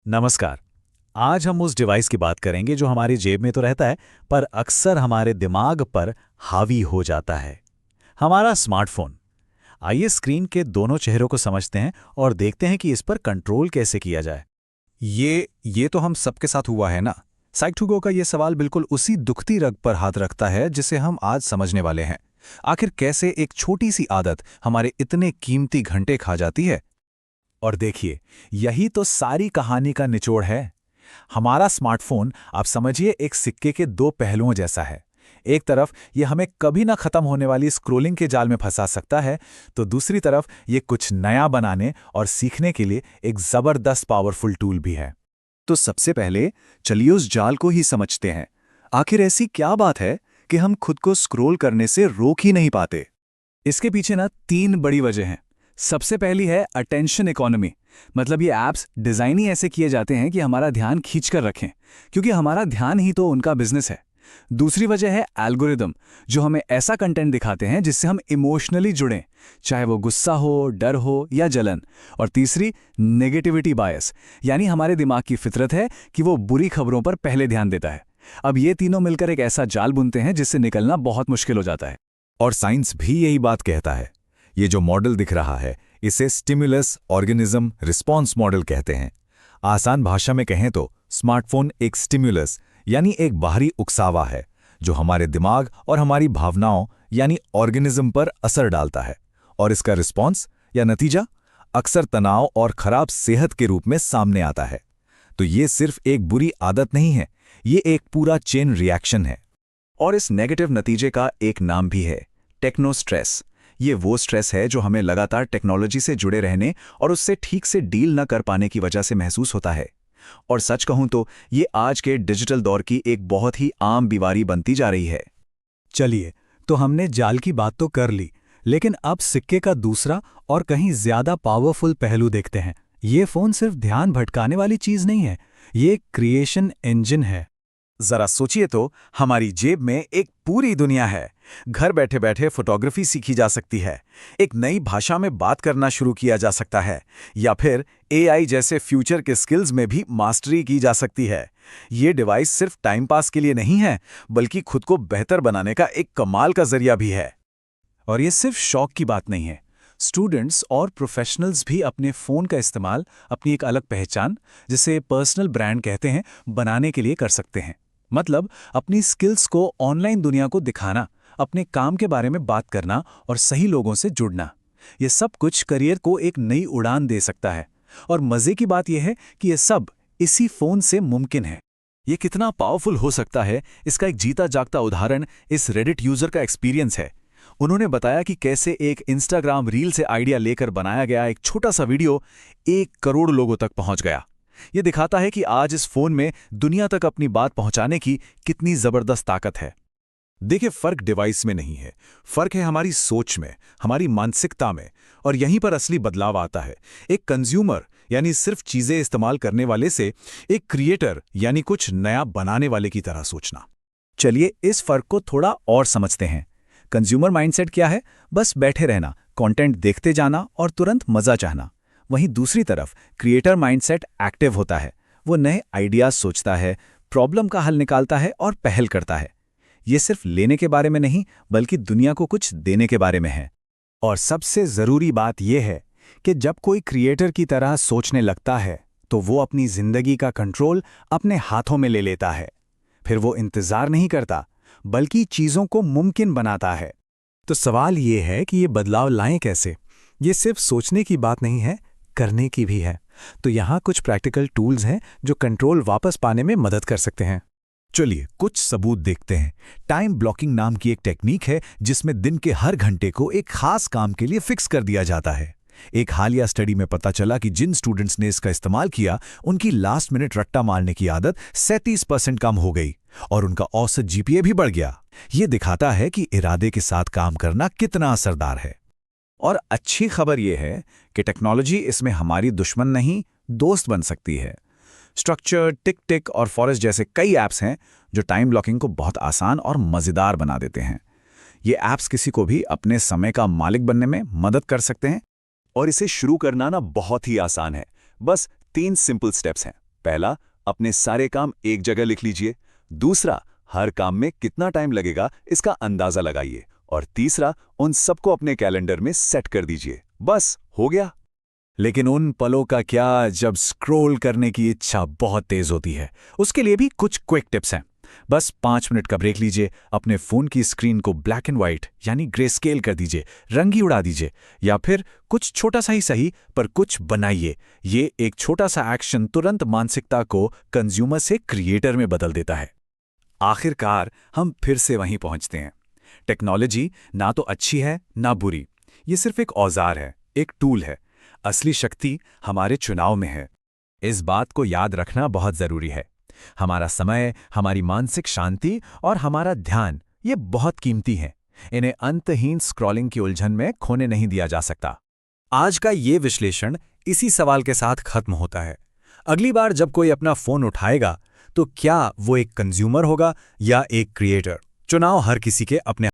नमस्कार। आज हम उस डिवाइस की बात करेंगे जो हमारी जेब में तो रहता है पर अक्सर हमारे दिमाग पर हावी हो जाता है। हमारा स्मार्टफोन। आइए स्क्रीन के दोनों चेहरों को समझते हैं और देखते हैं कि इस पर कंट्रोल कैसे किया जाए। ये तो हम सबके साथ हुआ है ना। साइक्टुगो का ये सवाल बिल्कुल उसी दुखती रग पर हाथ रखता है जिसे हम आज समझने वाले हैं। आखिर कैसे एक छोटी सी आदत हमारे इतने कीमती घंटे खा जाती है। और देखिए, यही तो सारी कहानी का निचोड़ है। हमारा स्मार्टफोन, आप समझिए, एक सिक्के के दो पहलुओं जैसा है। एक तरफ ये हमें कभी ना खत्म होने वाली स्क्रोलिंग के जाल में फंसा सकता है, तो दूसरी तरफ ये कुछ नया बनाने और सीखने के लिए एक जबरदस्त पावरफुल टूल भी है। तो सबसे पहले चलिए उस जाल को ही समझते हैं। आखिर ऐसी क्या बात है कि हम खुद को स्क्रोल करने से रोक ही नहीं पाते। इसके पीछे ना तीन बड़ी वजह हैं। सबसे पहली है अटेंशन इकोनॉमी। मतलब ये ऐप्स डिज़ाइन ही ऐसे किए जाते हैं कि हमारा ध्यान खींच कर रखें, क्योंकि हमारा ध्यान ही तो उनका बिजनेस है। दूसरी वजह है एल्गोरिदम, जो हमें ऐसा कंटेंट दिखाते हैं जिससे हम इमोशनली जुड़ें, चाहे वो गुस्सा हो, डर हो या जलन। और तीसरी नेगेटिविटी बायस, यानी हमारे दिमाग की फितरत है कि वो बुरी खबरों पर पहले ध्यान देता है। अब ये तीनों मिलकर एक ऐसा जाल बुनते हैं जिससे निकलना बहुत मुश्किल हो जाता है। और साइंस भी यही बात कहता है। ये जो मॉडल दिख रहा है, इसे स्टिमुलस ऑर्गेनिज्म रिस्पॉन्स मॉडल कहते हैं। आसान भाषा में कहें तो स्मार्टफोन एक स्टिमुलस यानी एक बाहरी उकसावा है जो हमारे दिमाग और हमारी भावनाओं यानी ऑर्गेनिज्म पर असर डालता है। और इसका रिस्पॉन्स या नतीजा अक्सर तनाव और खराब सेहत के रूप में सामने आता है। तो ये सिर्फ एक बुरी आदत नहीं है, ये एक पूरा चेन रिएक्शन है। और इस नेगेटिव नतीजे का एक नाम भी है, टेक्नो स्ट्रेस। ये वो स्ट्रेस है जो हमें लगातार टेक्नोलॉजी से जुड़े रहने और उससे ठीक से डील न कर पाने की वजह से महसूस होता है। और सच कहूं तो ये आज के डिजिटल दौर की एक बहुत ही आम बीमारी बनती जा रही है। चलिए, तो हमने जाल की बात तो कर ली, लेकिन अब सिक्के का दूसरा और कहीं ज्यादा पावरफुल पहलू देखते हैं। ये फोन सिर्फ ध्यान भटकाने वाली चीज नहीं है, ये एक क्रिएशन इंजन है। जरा सोचिए तो, हमारी जेब में एक पूरी दुनिया है। घर बैठे बैठे फोटोग्राफी सीखी जा सकती है, एक नई भाषा में बात करना शुरू किया जा सकता है, या फिर एआई जैसे फ्यूचर के स्किल्स में भी मास्टरी की जा सकती है। ये डिवाइस सिर्फ टाइम पास के लिए नहीं है, बल्कि खुद को बेहतर बनाने का एक कमाल का जरिया भी है। और ये सिर्फ शौक की बात नहीं है। स्टूडेंट्स और प्रोफेशनल्स भी अपने फ़ोन का इस्तेमाल अपनी एक अलग पहचान, जिसे पर्सनल ब्रांड कहते हैं, बनाने के लिए कर सकते हैं। मतलब अपनी स्किल्स को ऑनलाइन दुनिया को दिखाना, अपने काम के बारे में बात करना और सही लोगों से जुड़ना, ये सब कुछ करियर को एक नई उड़ान दे सकता है। और मज़े की बात यह है कि ये सब इसी फ़ोन से मुमकिन है। ये कितना पावरफुल हो सकता है, इसका एक जीता जागता उदाहरण इस रेडिट यूजर का एक्सपीरियंस है। उन्होंने बताया कि कैसे एक इंस्टाग्राम रील से आइडिया लेकर बनाया गया एक छोटा सा वीडियो 1 करोड़ लोगों तक पहुंच गया। ये दिखाता है कि आज इस फोन में दुनिया तक अपनी बात पहुंचाने की कितनी जबरदस्त ताकत है। देखिए, फर्क डिवाइस में नहीं है, फर्क है हमारी सोच में, हमारी मानसिकता में। और यहीं पर असली बदलाव आता है, एक कंज्यूमर यानी सिर्फ चीजें इस्तेमाल करने वाले से एक क्रिएटर यानी कुछ नया बनाने वाले की तरह सोचना। चलिए इस फर्क को थोड़ा और समझते हैं। कंज्यूमर माइंडसेट क्या है? बस बैठे रहना, कंटेंट देखते जाना और तुरंत मजा चाहना। वहीं दूसरी तरफ क्रिएटर माइंडसेट एक्टिव होता है। वो नए आइडियाज सोचता है, प्रॉब्लम का हल निकालता है और पहल करता है। ये सिर्फ लेने के बारे में नहीं, बल्कि दुनिया को कुछ देने के बारे में है। और सबसे जरूरी बात यह है कि जब कोई क्रिएटर की तरह सोचने लगता है तो वो अपनी जिंदगी का कंट्रोल अपने हाथों में ले लेता है। फिर वो इंतजार नहीं करता, बल्कि चीजों को मुमकिन बनाता है। तो सवाल ये है कि ये बदलाव लाएं कैसे? ये सिर्फ सोचने की बात नहीं है, करने की भी है। तो यहाँ कुछ प्रैक्टिकल टूल्स हैं जो कंट्रोल वापस पाने में मदद कर सकते हैं। चलिए कुछ सबूत देखते हैं। टाइम ब्लॉकिंग नाम की एक टेक्निक है जिसमें दिन के हर घंटे को एक खास काम के लिए फिक्स कर दिया जाता है। एक हालिया स्टडी में पता चला कि जिन स्टूडेंट्स ने इसका इस्तेमाल किया, उनकी लास्ट मिनट रट्टा मारने की आदत 37% कम हो गई और उनका औसत जीपीए भी बढ़ गया। ये दिखाता है कि इरादे के साथ काम करना कितना असरदार है। और अच्छी खबर यह है कि टेक्नोलॉजी इसमें हमारी दुश्मन नहीं, दोस्त बन सकती है। स्ट्रक्चर, टिक टिक और फॉरेस्ट जैसे कई ऐप्स हैं जो टाइम ब्लॉकिंग को बहुत आसान और मज़ेदार बना देते हैं। ये ऐप्स किसी को भी अपने समय का मालिक बनने में मदद कर सकते हैं। और इसे शुरू करना ना बहुत ही आसान है। बस 3 सिंपल स्टेप्स हैं। पहला, अपने सारे काम एक जगह लिख लीजिए। दूसरा, हर काम में कितना टाइम लगेगा इसका अंदाजा लगाइए। और तीसरा, उन सबको अपने कैलेंडर में सेट कर दीजिए। बस हो गया। लेकिन उन पलों का क्या जब स्क्रॉल करने की इच्छा बहुत तेज होती है? उसके लिए भी कुछ क्विक टिप्स हैं। बस 5 मिनट का ब्रेक लीजिए, अपने फोन की स्क्रीन को ब्लैक एंड व्हाइट यानी ग्रे स्केल कर दीजिए, रंगी उड़ा दीजिए, या फिर कुछ छोटा सा ही सही पर कुछ बनाइए। ये एक छोटा सा एक्शन तुरंत मानसिकता को कंज्यूमर से क्रिएटर में बदल देता है। आखिरकार हम फिर से वहीं पहुंचते हैं। टेक्नोलॉजी ना तो अच्छी है ना बुरी, ये सिर्फ एक औजार है, एक टूल है। असली शक्ति हमारे चुनाव में है। इस बात को याद रखना बहुत जरूरी है। हमारा समय, हमारी मानसिक शांति और हमारा ध्यान, ये बहुत कीमती हैं। इन्हें अंतहीन स्क्रॉलिंग की उलझन में खोने नहीं दिया जा सकता। आज का ये विश्लेषण इसी सवाल के साथ खत्म होता है। अगली बार जब कोई अपना फोन उठाएगा तो क्या वो एक कंज्यूमर होगा या एक क्रिएटर? चुनाव हर किसी के अपने